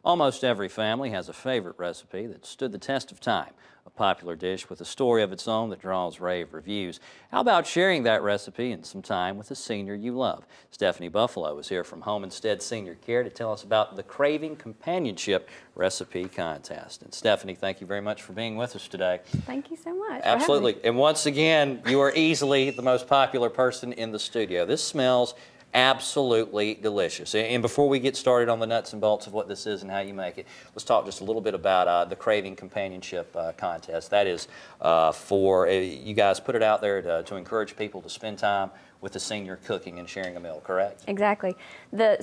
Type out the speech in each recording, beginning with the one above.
Almost every family has a favorite recipe that stood the test of time, a popular dish with a story of its own that draws rave reviews. How about sharing that recipe and some time with a senior you love? Stephanie Buffalo is here from Home Instead Senior Care to tell us about the Craving Companionship Recipe Contest. And Stephanie, thank you very much for being with us today. Thank you so much. Absolutely. And once again, you are easily the most popular person in the studio. This smells absolutely delicious. And before we get started on the nuts and bolts of what this is and how you make it, let's talk just a little bit about the Craving Companionship Contest. That is for, you guys put it out there to encourage people to spend time with the senior cooking and sharing a meal, correct? Exactly. The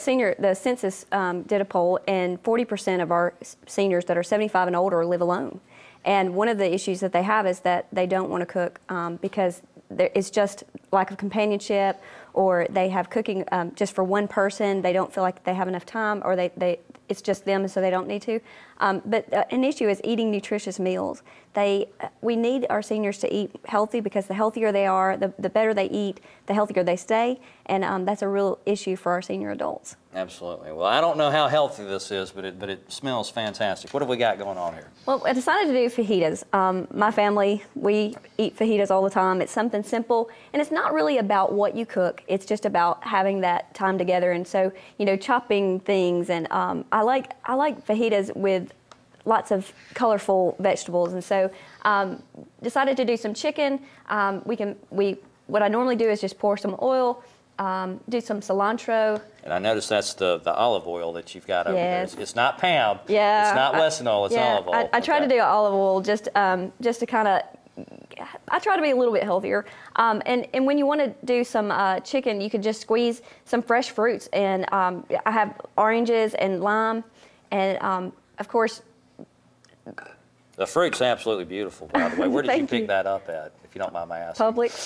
census did a poll, and 40% of our seniors that are 75 and older live alone. And one of the issues that they have is that they don't want to cook because it's just lack of companionship, or they have cooking just for one person. They don't feel like they have enough time, or it's just them, so they don't need to. But an issue is eating nutritious meals. We need our seniors to eat healthy, because the healthier they are, the better they eat, the healthier they stay, and that's a real issue for our senior adults. Absolutely. Well, I don't know how healthy this is, but it smells fantastic. What have we got going on here? Well, I decided to do fajitas. My family, we eat fajitas all the time. It's something simple, and it's not really about what you cook. It's just about having that time together. And so, you know, chopping things, and I like fajitas with lots of colorful vegetables. And so decided to do some chicken. What I normally do is just pour some oil, do some cilantro. And I noticed that's the olive oil that you've got over there. It's not Pam. Yeah. It's not Wesson, it's olive oil. I try to do olive oil just to kind of, I try to be a little bit healthier. And when you want to do some chicken, you could just squeeze some fresh fruits. And I have oranges and lime, and of course. The fruit's absolutely beautiful, by the way. Where did you pick that up at, if you don't mind my asking? Publix.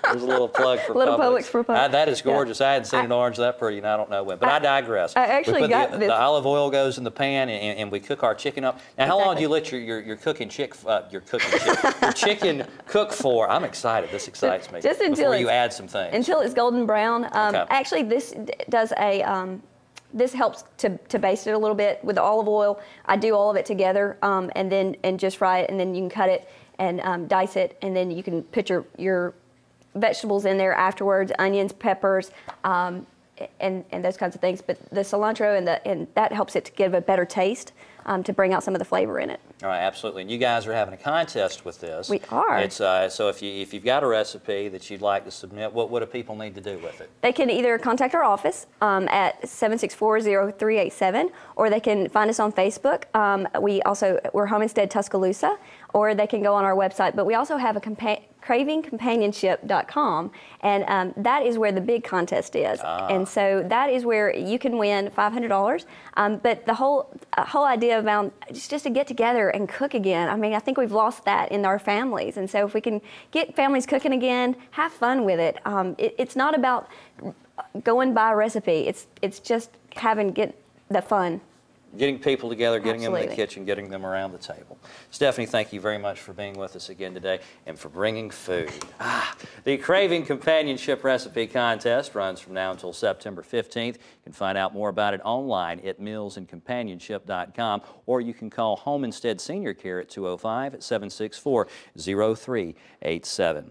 There's a little plug for Publix. That is gorgeous. Yeah. I hadn't seen an orange that pretty, and I don't know when. But I digress. I actually got the olive oil goes in the pan, and we cook our chicken up. Now, how long do you let your chicken cook for? I'm excited. This excites me. Just until before you add some things. Until it's golden brown. Okay. Actually, this does a. This helps to baste it a little bit with the olive oil. I do all of it together, and just fry it, and then you can cut it and dice it, and then you can put your vegetables in there afterwards, onions, peppers, and those kinds of things. But the cilantro and that helps it to give a better taste, to bring out some of the flavor in it. All right, absolutely. And you guys are having a contest with this. We are. It's so if you've got a recipe that you'd like to submit, what do people need to do with it? They can either contact our office at 764-0387, or they can find us on Facebook. We're Home Instead Tuscaloosa, or they can go on our website. But we also have a Craving Companionship.com, and that is where the big contest is. And so that is where you can win $500. But the whole idea about just to get together and cook again, I mean, I think we've lost that in our families. And so if we can get families cooking again, have fun with it. It's not about going by a recipe. It's just get the fun. Getting people together, getting them in the kitchen, getting them around the table. Stephanie, thank you very much for being with us again today and for bringing food. The Craving Companionship Recipe Contest runs from now until September 15th. You can find out more about it online at mealsandcompanionship.com, or you can call Home Instead Senior Care at 205-764-0387.